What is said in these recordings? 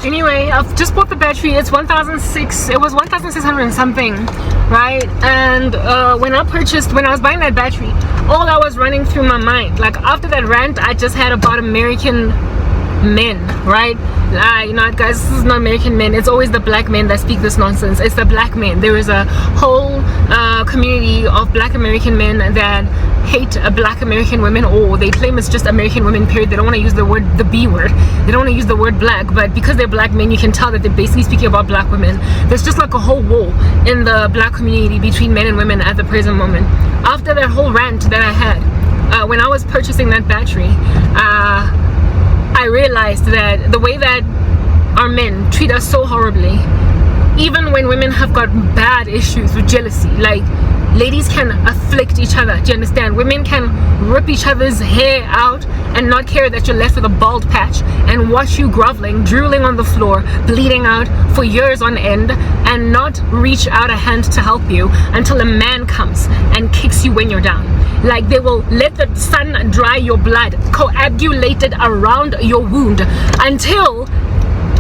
Anyway, I've just bought the battery. It's 1,600. It was 1,600 and something, right? And when I was buying that battery, all that was running through my mind, like after that rant I just had about American men, right? You know what, guys, this is not American men. It's always the black men that speak this nonsense. It's the black men. There is a whole community of black American men that hate black American women, or they claim it's just American women, period. They don't want to use the B word. They don't want to use the word black, but because they're black men, you can tell that they're basically speaking about black women. There's just like a whole war in the black community between men and women at the present moment. After that whole rant that I had, when I was purchasing that battery, I realized that the way that our men treat us so horribly, even when women have got bad issues with jealousy, like ladies can afflict each other, do you understand? Women can rip each other's hair out and not care that you're left with a bald patch, and watch you groveling, drooling on the floor, bleeding out for years on end, and not reach out a hand to help you until a man comes and kicks you when you're down. Like they will let the sun dry your blood, coagulated around your wound, until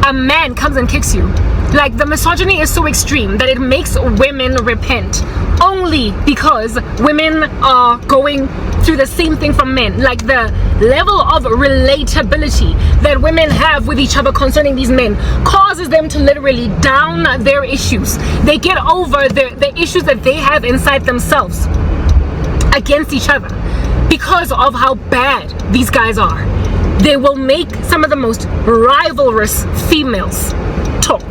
a man comes and kicks you. Like the misogyny is so extreme that it makes women repent, only because women are going through the same thing from men. Like the level of relatability that women have with each other concerning these men causes them to literally down their issues. They get over the issues that they have inside themselves against each other because of how bad these guys are. They will make some of the most rivalrous females talk.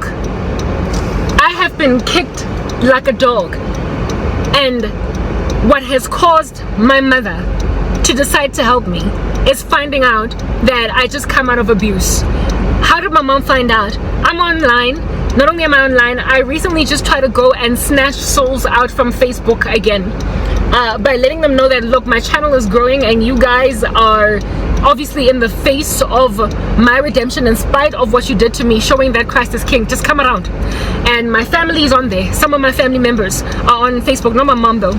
I have been kicked like a dog, and what has caused my mother to decide to help me is finding out that I just come out of abuse. How did my mom find out? I'm online. Not only am I online, I recently just tried to go and snatch souls out from Facebook again, by letting them know that, look, my channel is growing and you guys are obviously in the face of my redemption in spite of what you did to me, showing that Christ is king. Just come around. And my family is on there. Some of my family members are on Facebook, not my mom though.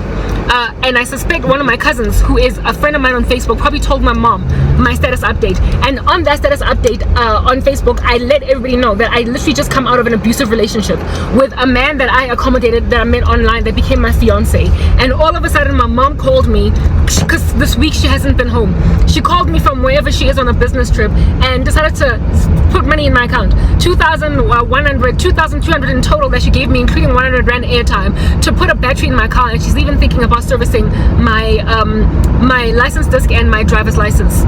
And I suspect one of my cousins, who is a friend of mine on Facebook, probably told my mom my status update. And on that status update on Facebook, I let everybody know that I literally just come out of an abusive relationship with a man that I accommodated, that I met online, that became my fiance. And all of a sudden my mom called me, because this week she hasn't been home. She called me from wherever she is on a business trip and decided to put money in my account, 2,300 in total that she gave me, including 100 rand airtime, to put a battery in my car. And she's even thinking about servicing my my license disc and my driver's license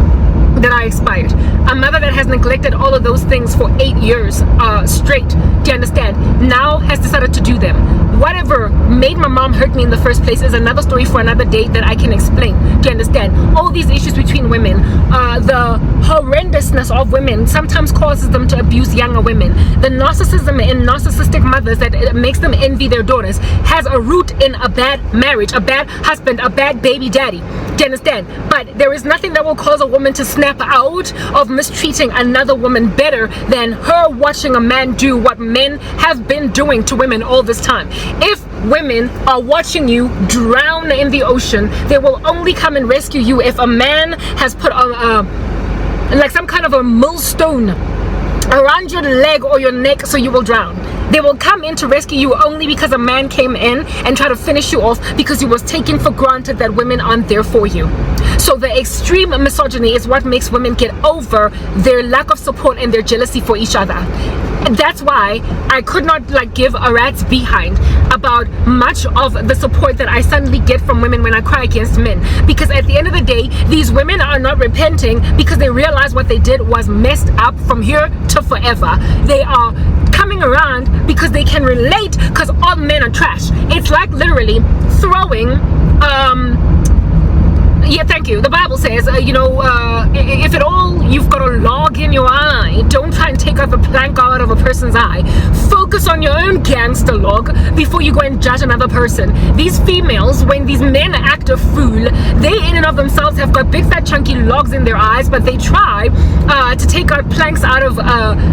that I expired. A mother that has neglected all of those things for 8 years straight, do you understand, now has decided to do them. Whatever made my mom hurt me in the first place is another story for another day that I can explain. Do you understand? All these issues between women, the horrendousness of women sometimes causes them to abuse younger women. The narcissism in narcissistic mothers that it makes them envy their daughters has a root in a bad marriage, a bad husband, a bad baby daddy. Do you understand? But there is nothing that will cause a woman to snap out of mistreating another woman better than her watching a man do what men have been doing to women all this time. If women are watching you drown in the ocean, they will only come and rescue you if a man has put like some kind of a millstone around your leg or your neck so you will drown. They will come in to rescue you only because a man came in and tried to finish you off because he was taking for granted that women aren't there for you. So the extreme misogyny is what makes women get over their lack of support and their jealousy for each other. That's why I could not give a rat's behind about much of the support that I suddenly get from women when I cry against men, because at the end of the day, these women are not repenting because they realize what they did was messed up from here to forever. They are coming around because they can relate, because all men are trash. It's like literally throwing yeah, thank you. The Bible says, if at all you've got a log in your eye, don't try and take out the plank out of a person's eye. Focus on your own gangster log before you go and judge another person. These females, when these men act a fool, they in and of themselves have got big fat chunky logs in their eyes, but they try to take out planks out of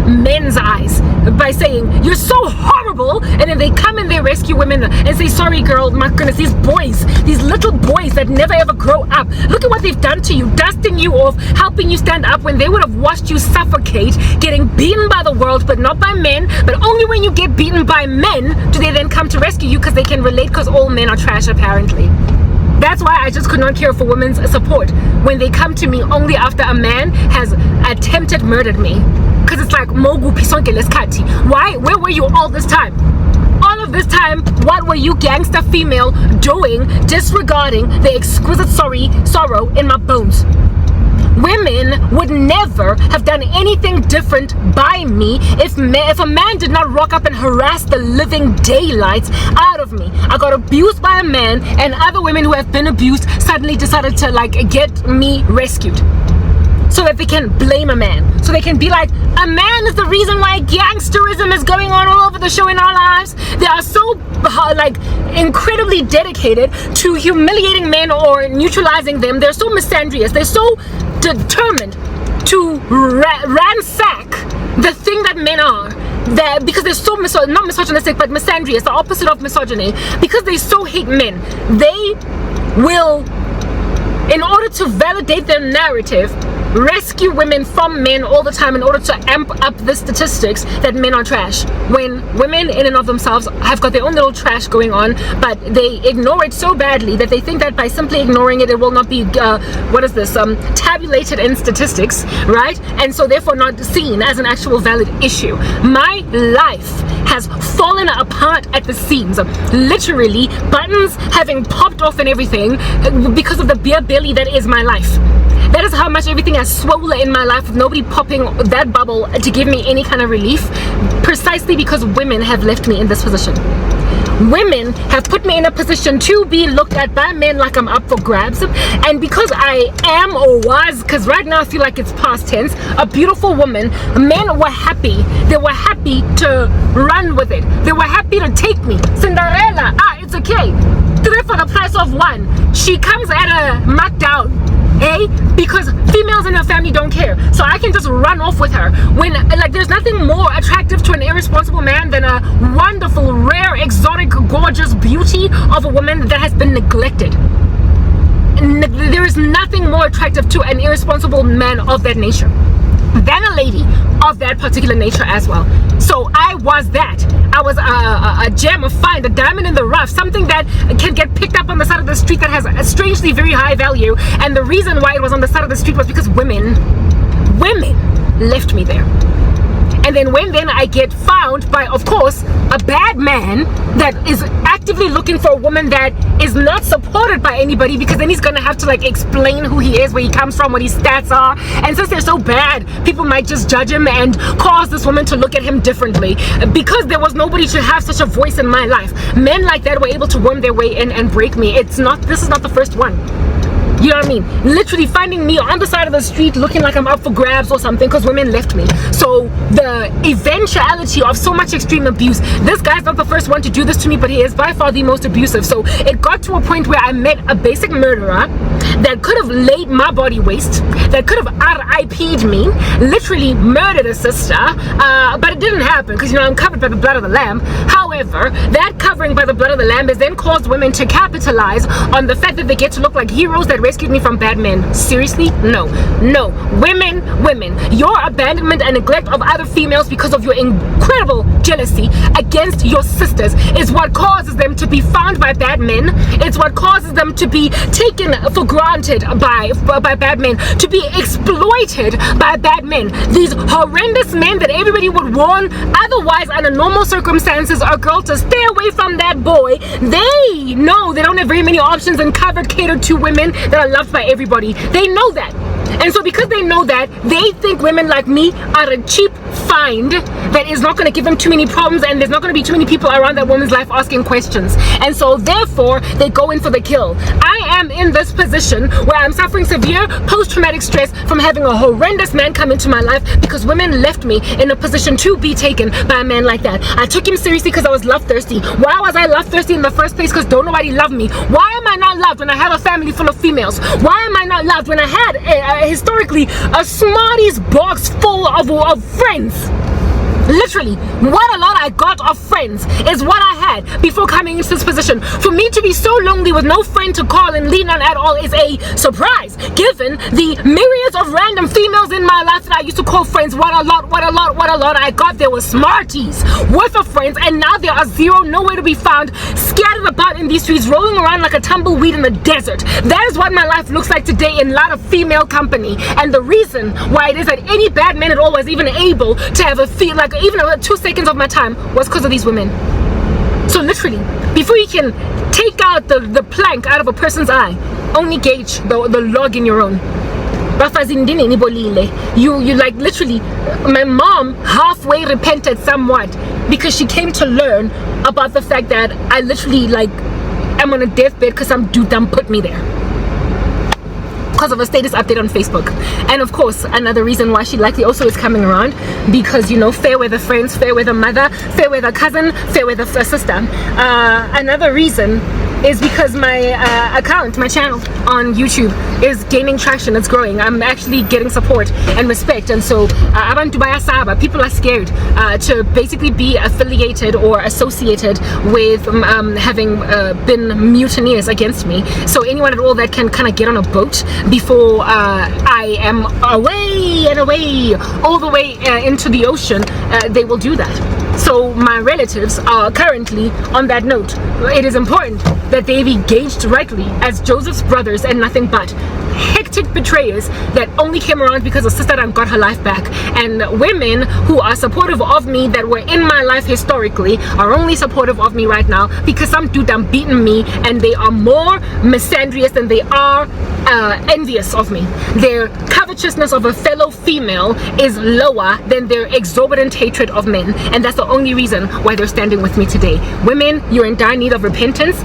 men's eyes. by saying, you're so horrible, and then they come and they rescue women and say, sorry girl, my goodness, these boys, these little boys that never ever grow up, look at what they've done to you, dusting you off, helping you stand up when they would have watched you suffocate, getting beaten by the world, but not by men. But only when you get beaten by men do they then come to rescue you, because they can relate, because all men are trash apparently. That's why I just could not care for women's support when they come to me only after a man has attempted murdered me. Because it's like, Mogu pisonke leskati. Why? Where were you all this time? All of this time, what were you gangster female doing, disregarding the exquisite sorrow in my bones? Women would never have done anything different by me if a man did not rock up and harass the living daylights out of me. I got abused by a man, and other women who have been abused suddenly decided to like get me rescued, so that they can blame a man, so they can be like, a man is the reason why gangsterism is going on all over the show in our lives. They are so like incredibly dedicated to humiliating men or neutralizing them. They're so misandrous, they're so determined to ransack the thing that men are, that because they're so not misogynistic but misandrous, the opposite of misogyny, because they so hate men, they will, in order to validate their narrative, rescue women from men all the time in order to amp up the statistics that men are trash, when women in and of themselves have got their own little trash going on, but they ignore it so badly that they think that by simply ignoring it, it will not be tabulated in statistics, right? And so therefore not seen as an actual valid issue. My life has fallen apart at the seams, literally buttons having popped off and everything, because of the beer belly that is my life. That is how much everything has swollen in my life, with nobody popping that bubble to give me any kind of relief, precisely because women have left me in this position. Women have put me in a position to be looked at by men like I'm up for grabs, and because I am, or was, because right now I feel like it's past tense, a beautiful woman, men were happy. They were happy to run with it. They were happy to take me. Cinderella, it's okay. 3 for the price of 1. She comes at a markdown. Because females in her family don't care, so I can just run off with her. When like there's nothing more attractive to an irresponsible man than a wonderful, rare, exotic, gorgeous beauty of a woman that has been neglected. There is nothing more attractive to an irresponsible man of that nature than a lady of that particular nature as well. So I was that. I was a gem, a find, a diamond in the rough, something that can get picked up on the side of the street that has a strangely very high value. And the reason why it was on the side of the street was because women left me there. And then when I get found by, of course, a bad man that is actively looking for a woman that is not supported by anybody, because then he's gonna have to like explain who he is, where he comes from, what his stats are. And since they're so bad, people might just judge him and cause this woman to look at him differently, because there was nobody to have such a voice in my life. Men like that were able to worm their way in and break me. This is not the first one. You know what I mean? Literally finding me on the side of the street looking like I'm up for grabs or something because women left me. So the eventuality of so much extreme abuse, this guy's not the first one to do this to me, but he is by far the most abusive. So it got to a point where I met a basic murderer that could have laid my body waste, that could have RIP'd me, literally murdered a sister, but it didn't happen because, you know, I'm covered by the blood of the lamb. However, that covering by the blood of the lamb has then caused women to capitalize on the fact that they get to look like heroes that rescued me from bad men. Seriously? No. Women, your abandonment and neglect of other females because of your incredible jealousy against your sisters is what causes them to be found by bad men. It's what causes them to be taken for granted by bad men, to be exploited by bad men. These horrendous men that everybody would warn otherwise under normal circumstances a girl to stay away from that boy. They know they don't have very many options and cover catered to women that are loved by everybody. They know that. And so because they know that, they think women like me are a cheap find that is not going to give them too many problems, and there's not going to be too many people around that woman's life asking questions. And so therefore, they go in for the kill. I am in this position where I'm suffering severe post-traumatic stress from having a horrendous man come into my life because women left me in a position to be taken by a man like that. I took him seriously because I was love thirsty. Why was I love thirsty in the first place? Because don't nobody love me. Why am I not loved when I have a family full of females? Why am I not loved when I had historically a Smarties box full of friends? Literally, what a lot I got of friends is what I had before coming into this position. For me to be so lonely with no friend to call and lean on at all is a surprise, given the myriads of random females in my life that I used to call friends. What a lot I got. There were smarties worth of friends, and now there are zero, nowhere to be found, scattered about in these streets, rolling around like a tumbleweed in the desert. That is what my life looks like today in a lot of female company. And the reason why it is that any bad man at all was even able to have a feel like even 2 seconds of my time was because of these women. So literally, before you can take out the plank out of a person's eye, only gauge the log in your own. You like literally, my mom halfway repented somewhat because she came to learn about the fact that I literally like am on a deathbed because some dude done put me there because of a status update on Facebook. And of course, another reason why she likely also is coming around, because, you know, fair weather friends, fair weather mother, fair weather cousin, fair weather sister. Another reason is because my account, my channel on YouTube is gaining traction. It's growing. I'm actually getting support and respect, and so people are scared to basically be affiliated or associated with having been mutineers against me. So anyone at all that can kind of get on a boat before I am away and away all the way into the ocean, they will do that. So my relatives are currently on that note. It is important that they be gauged rightly as Joseph's brothers and nothing but hectic betrayers that only came around because a sister done got her life back. And women who are supportive of me that were in my life historically are only supportive of me right now because some dude done beaten me, and they are more misandrous than they are envious of me. Their covetousness of a fellow female is lower than their exorbitant hatred of men, and that's the only reason why they're standing with me today. Women, you're in dire need of repentance.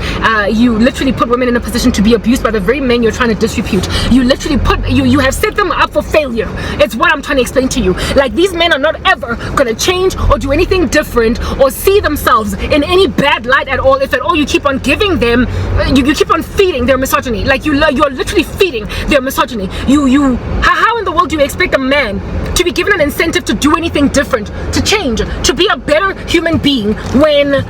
You literally put women in a position to be abused by the very men you're trying to disrepute. You literally you have set them up for failure. It's what I'm trying to explain to you. Like, these men are not ever gonna change or do anything different or see themselves in any bad light at all if at all you keep on giving them, you keep on feeding their misogyny. Like, you're literally feeding their misogyny. How in the world do you expect a man to be given an incentive to do anything different, to change, to be a better human being, when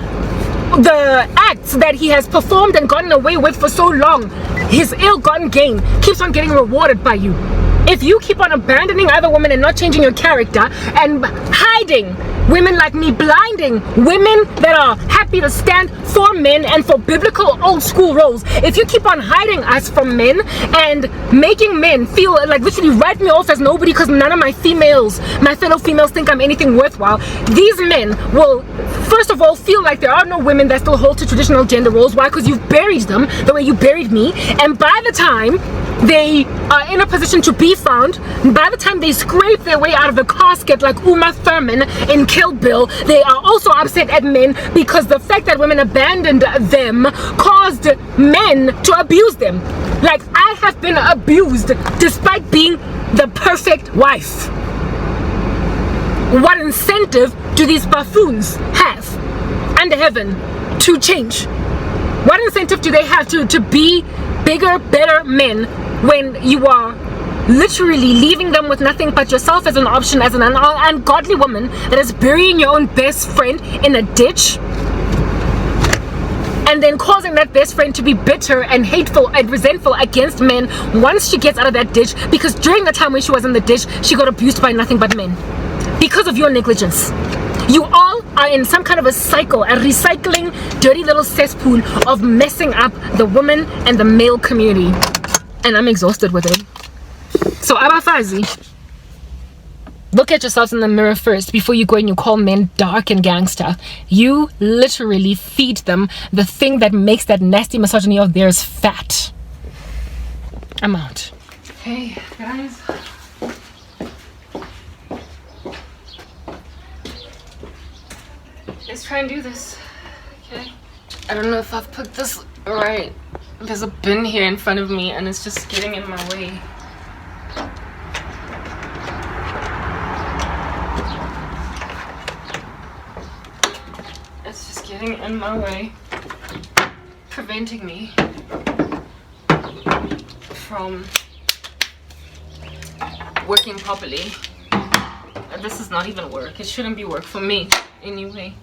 the acts that he has performed and gotten away with for so long, his ill-gotten gain, keeps on getting rewarded by you? If you keep on abandoning other women and not changing your character and hiding women like me, blinding women that are happy to stand for men and for biblical old school roles, if you keep on hiding us from men and making men feel like literally write me off as nobody because none of my fellow females think I'm anything worthwhile, these men will first of all feel like there are no women that still hold to traditional gender roles. Why? Because you've buried them the way you buried me, and by the time they are in a position to be found, by the time they scrape their way out of the casket like Uma Thurman in Kill Bill, they are also upset at men because the fact that women abandoned them caused men to abuse them. Like, I have been abused despite being the perfect wife. What incentive do these buffoons have under heaven to change? What incentive do they have to be bigger, better men when you are literally leaving them with nothing but yourself as an option, as an ungodly woman that is burying your own best friend in a ditch, and then causing that best friend to be bitter and hateful and resentful against men once she gets out of that ditch, because during the time when she was in the ditch, she got abused by nothing but men because of your negligence. You all are in some kind of a cycle, a recycling, dirty little cesspool of messing up the woman and the male community, and I'm exhausted with it. So abafazi, look at yourselves in the mirror first before you go and you call men dark and gangster. You literally feed them the thing that makes that nasty misogyny of theirs fat. I'm out. Hey guys, let's try and do this. Okay, I don't know if I've put this right. There's a bin here in front of me and it's just getting in my way. It's just getting in my way, preventing me from working properly. This is not even work. It shouldn't be work for me anyway.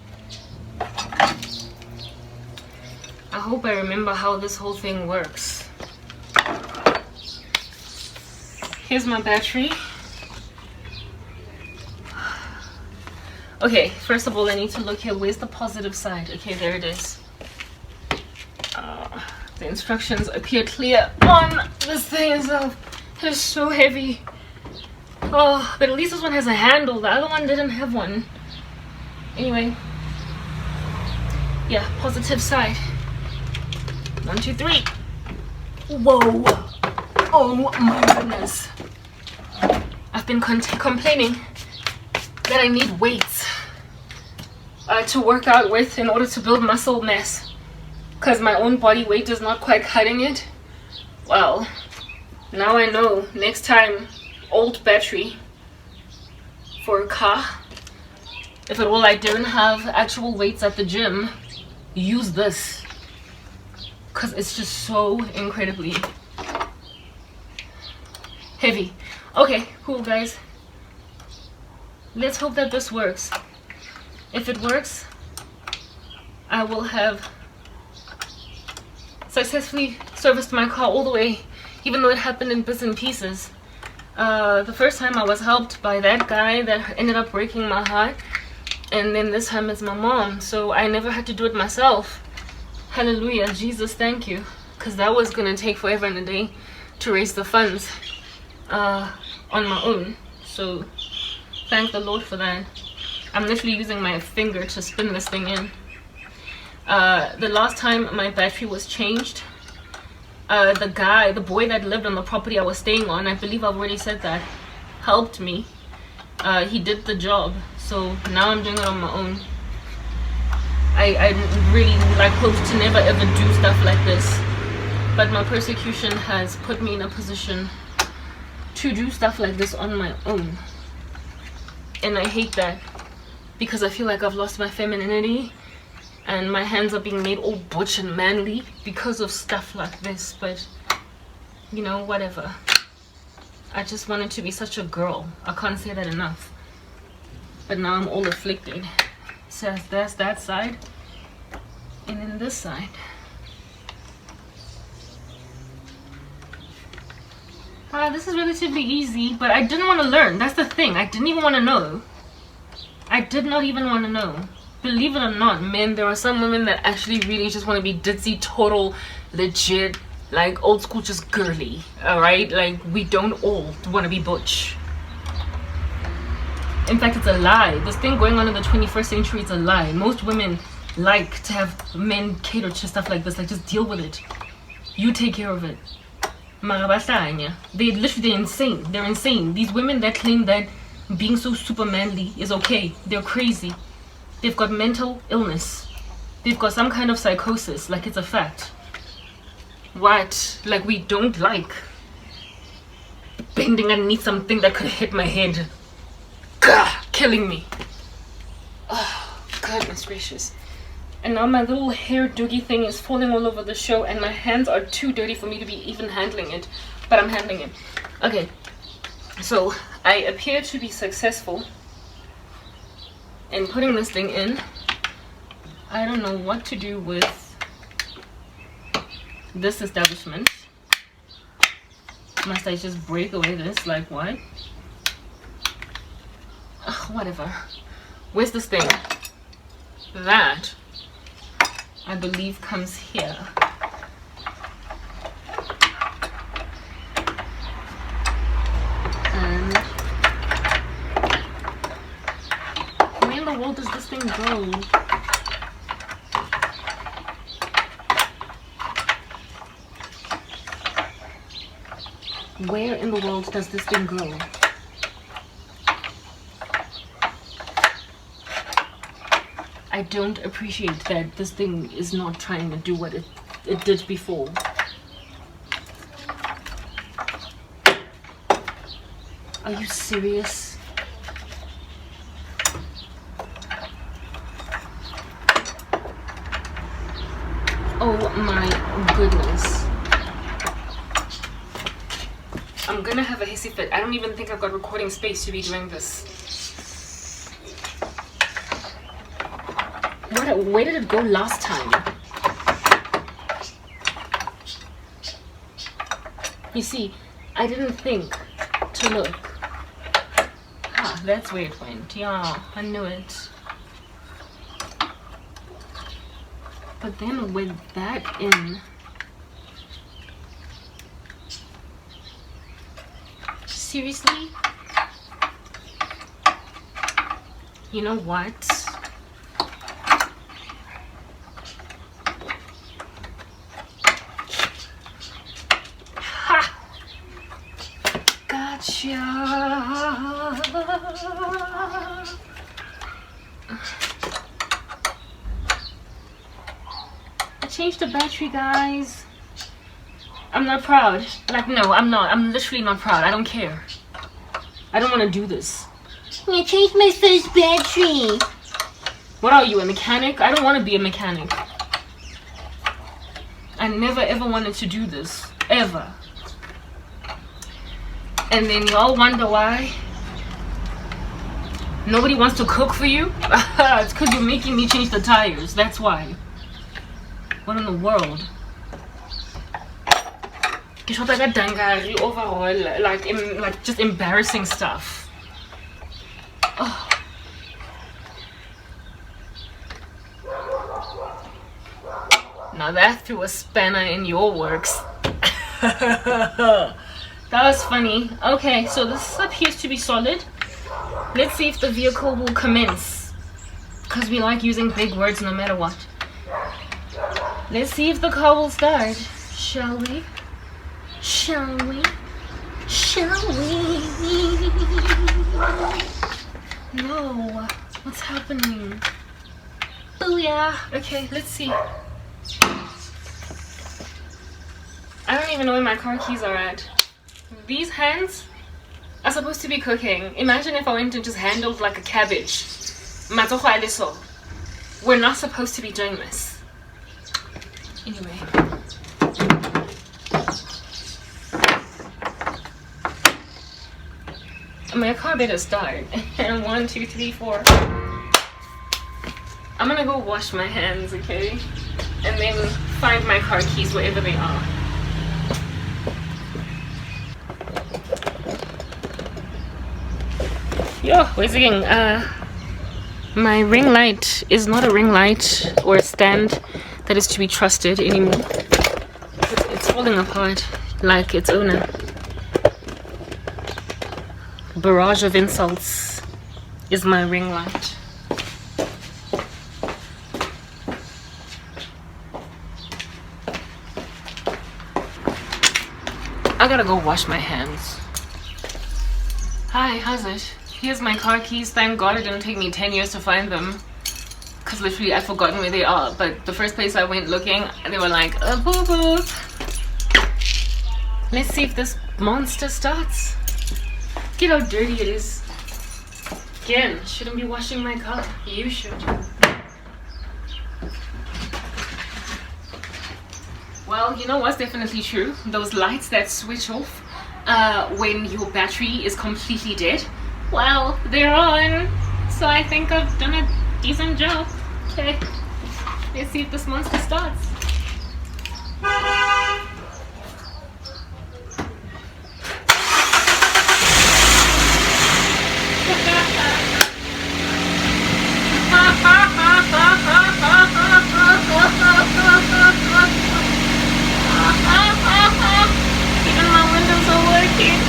I hope I remember how this whole thing works. Here's my battery. Okay, first of all, I need to look here. Where's the positive side? Okay, there it is. The instructions appear clear on this thing itself. It's so heavy. Oh, but at least this one has a handle. The other one didn't have one. Anyway. Yeah, positive side. 1, 2, 3. Whoa. Oh my goodness. I've been complaining that I need weights to work out with in order to build muscle mass, because my own body weight is not quite cutting it. Well, now I know. Next time, old battery for a car. If at all I don't have actual weights at the gym, use this, because it's just so incredibly heavy. Okay, cool guys. Let's hope that this works. If it works, I will have successfully serviced my car all the way, even though it happened in bits and pieces. The first time I was helped by that guy that ended up breaking my heart, and then this time it's my mom, so I never had to do it myself. Hallelujah, Jesus, thank you, because that was gonna take forever and a day to raise the funds on my own. So thank the Lord for that. I'm literally using my finger to spin this thing in. The last time my battery was changed, the boy that lived on the property I was staying on, I believe I've already said that, helped me. He did the job, so now I'm doing it on my own. I really hope to never ever do stuff like this, but my persecution has put me in a position to do stuff like this on my own, and I hate that, because I feel like I've lost my femininity and my hands are being made all butch and manly because of stuff like this. But you know, whatever. I just wanted to be such a girl. I can't say that enough. But now I'm all afflicted. So that's that side, and then this side. This is relatively easy, but I didn't want to learn. That's the thing. I didn't even want to know. I did not even want to know. Believe it or not, men, there are some women that actually really just want to be ditzy, total, legit, like old school, just girly. Alright? Like, we don't all want to be butch. In fact, it's a lie. This thing going on in the 21st century is a lie. Most women like to have men cater to stuff like this. Like, just deal with it. You take care of it. They're insane. They're insane. These women that claim that being so super manly is okay, they're crazy. They've got mental illness. They've got some kind of psychosis. Like, it's a fact. What? Like, we don't like bending underneath something that could hit my head. Gah! Killing me. Oh, goodness gracious. And now my little hair doogie thing is falling all over the show, and my hands are too dirty for me to be even handling it. But I'm handling it. Okay. So, I appear to be successful in putting this thing in. I don't know what to do with this establishment. Must I just break away this? Like, what? Ugh, whatever. Where's this thing? That, I believe, comes here. And where in the world does this thing go? Where in the world does this thing go? I don't appreciate that this thing is not trying to do what it did before. Are you serious? Oh my goodness. I'm gonna have a hissy fit. I don't even think I've got recording space to be doing this. Where did it go last time? You see, I didn't think to look. Ah, that's where it went. Yeah, I knew it. But then with that in, seriously? You know what? Ha! Gotcha! I changed the battery, guys. I'm not proud. Like, no, I'm not. I'm literally not proud. I don't care. I don't want to do this. I changed my first battery. What are you, a mechanic? I don't want to be a mechanic. I never ever wanted to do this. Ever. And then y'all wonder why nobody wants to cook for you? It's because you're making me change the tires. That's why. What in the world? Overall, like just embarrassing stuff. Oh. Now that threw a spanner in your works. That was funny. Okay, so this appears to be solid. Let's see if the vehicle will commence, because we like using big words no matter what. Let's see if the car will start. Shall we? Shall we? Shall we? No. What's happening? Booyah. Okay, let's see. I don't even know where my car keys are at. These hands are supposed to be cooking. Imagine if I went and just handled like a cabbage. We're not supposed to be doing this. Anyway. My car better start. And 1, 2, 3, 4. I'm gonna go wash my hands, okay? And then find my car keys wherever they are. Yo, where's again? My ring light is not a ring light or a stand that is to be trusted anymore. It's falling apart like its owner. Barrage of insults is my ring light. I gotta go wash my hands. Hi, how's it? Here's my car keys. Thank God it didn't take me 10 years to find them, because literally I've forgotten where they are. But the first place I went looking, they were like, boop boop. Let's see if this monster starts. Look at how dirty it is. Again, shouldn't be washing my car. You should. Well, you know what's definitely true? Those lights that switch off when your battery is completely dead, well, they're on. So I think I've done a decent job. Okay, let's see if this monster starts. Even my windows are working.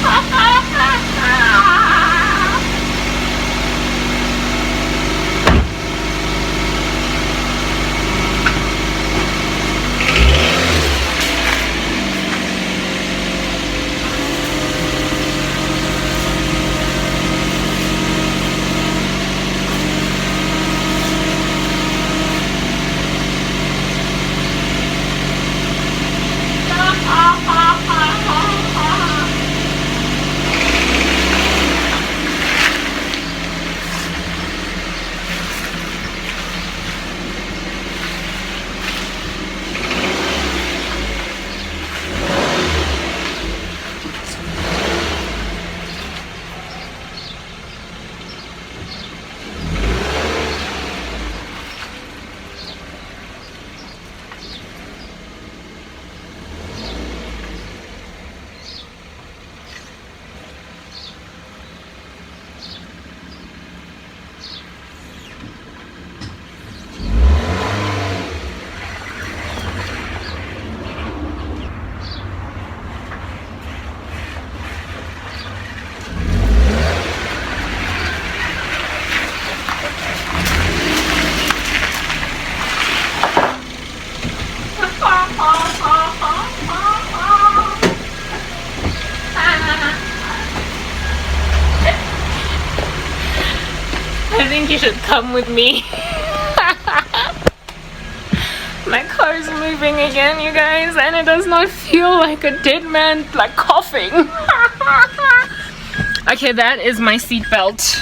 think you should come with me. My car is moving again, you guys, and it does not feel like a dead man, like coughing. Okay, that is my seatbelt.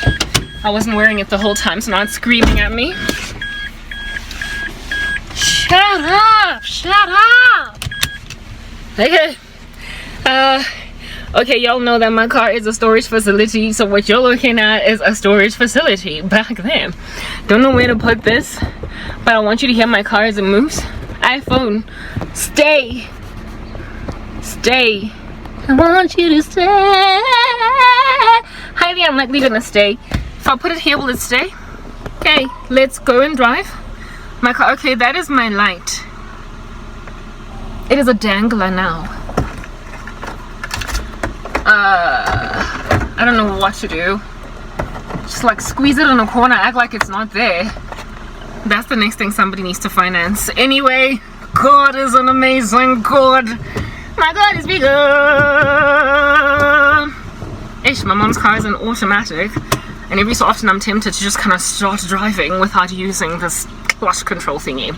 I wasn't wearing it the whole time, so now it's screaming at me. Shut up! Shut up! Okay. Okay, y'all know that my car is a storage facility, so what you're looking at is a storage facility back there. Don't know where to put this, but I want you to hear my car as it moves. iPhone, stay. Stay. I want you to stay. Highly unlikely gonna stay. If I put it here, will it stay? Okay, let's go and drive. My car, okay, that is my light. It is a dangler now. I don't know what to do. Just like squeeze it in a corner, act like it's not there. That's the next thing somebody needs to finance. Anyway, God is an amazing God. My God is bigger. Ish, my mom's car is an automatic, and every so often I'm tempted to just kind of start driving without using this clutch control thingy.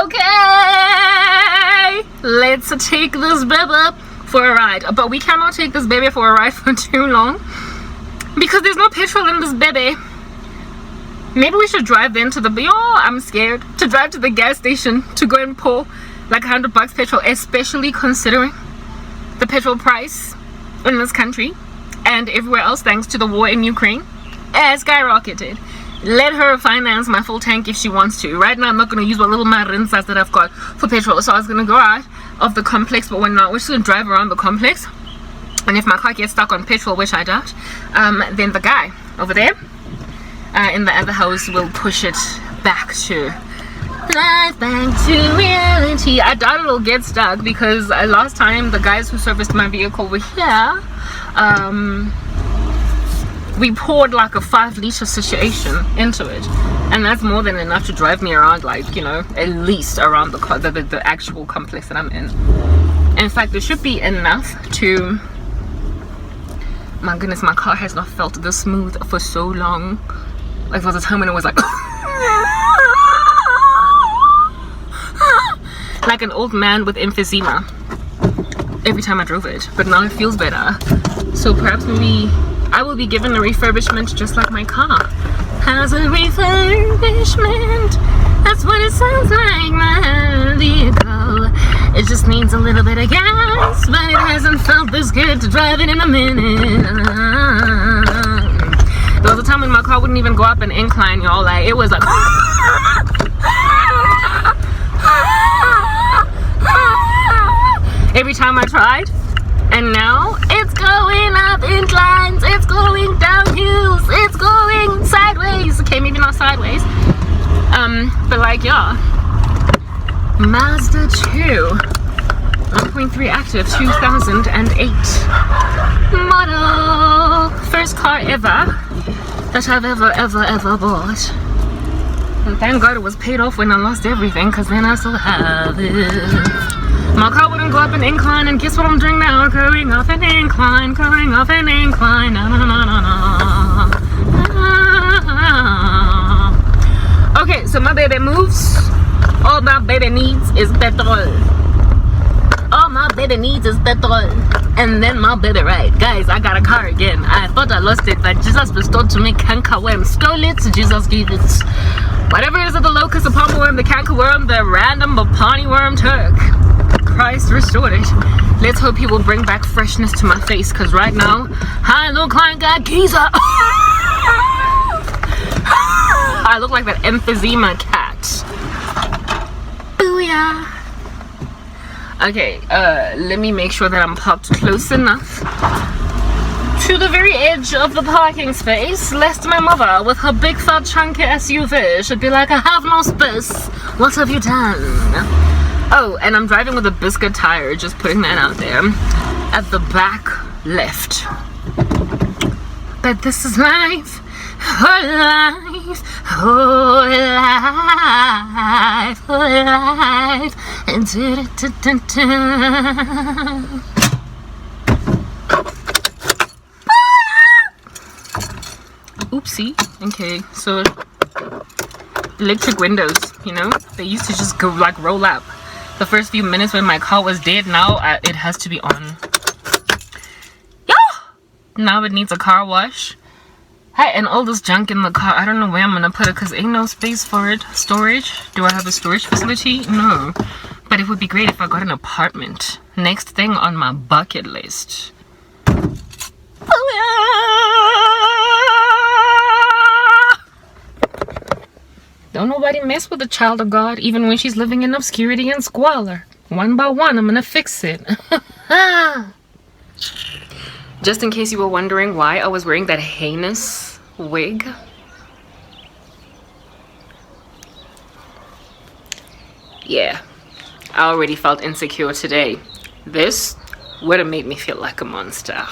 Okay, let's take this baby for a ride. But we cannot take this baby for a ride for too long because there's no petrol in this baby. Maybe we should drive then to the, I'm scared to drive to the gas station to go and pour like $100 petrol, especially considering the petrol price in this country and everywhere else thanks to the war in Ukraine has skyrocketed. Let her finance my full tank if she wants to. Right now I'm not going to use what little marinsas that I've got for petrol, so I was going to go out of the complex, but we're not. We're just going to drive around the complex, and if my car gets stuck on petrol, which I doubt, then the guy over there in the other house will push it back to life, back to reality. I doubt it'll get stuck because last time the guys who serviced my vehicle were here. We poured like a 5-liter situation into it, and that's more than enough to drive me around, like, you know, at least around the actual complex that I'm in. In fact, there should be enough to, my goodness, my car has not felt this smooth for so long. Like there was a time when it was like like an old man with emphysema every time I drove it, but now it feels better. So perhaps maybe I will be given a refurbishment just like my car has a refurbishment. That's what it sounds like, my vehicle. It just needs a little bit of gas, but it hasn't felt this good to drive it in a minute. There was a time when my car wouldn't even go up an incline, y'all. Like, it was like every time I tried. And now it's going up inclines, it's going down hills, it's going sideways. Okay, maybe not sideways, but like, yeah. Mazda 2 1.3 active, 2008 model. First car ever that I've ever bought. And thank God it was paid off when I lost everything, because then I still have it. My car wouldn't go up an incline, and guess what I'm doing now? Going up an incline, going up an incline. Na, na, na, na, na. Okay, so my baby moves. All my baby needs is petrol. All my baby needs is petrol. And then my baby ride. Guys, I got a car again. I thought I lost it, but Jesus bestowed to me cankerworm. Stole it, Jesus gave it. Whatever it is of the locust, the palmer worm, the cankerworm, the random Bapani worm took, Christ restored it. Let's hope he will bring back freshness to my face, because right now I look like a geezer. I look like that emphysema cat. Booyah. Okay, let me make sure that I'm parked close enough to the very edge of the parking space, lest my mother with her big fat chunky SUV should be like, I have no space, what have you done? Oh, and I'm driving with a biscuit tire, just putting that out there, at the back left. But this is life, oh life, oh life, oh life, and Oop. Oopsie. Okay, so electric windows, you know, they used to just go like roll up the first few minutes when my car was dead. Now it has to be on. Now it needs a car wash. Hey, and all this junk in the car, I don't know where I'm gonna put it because ain't no space for it. Storage? Do I have a storage facility? No. But it would be great if I got an apartment. Next thing on my bucket list. Don't nobody mess with the child of God, even when she's living in obscurity and squalor. One by one, I'm gonna fix it. Just in case you were wondering why I was wearing that heinous wig. Yeah, I already felt insecure today. This would have made me feel like a monster.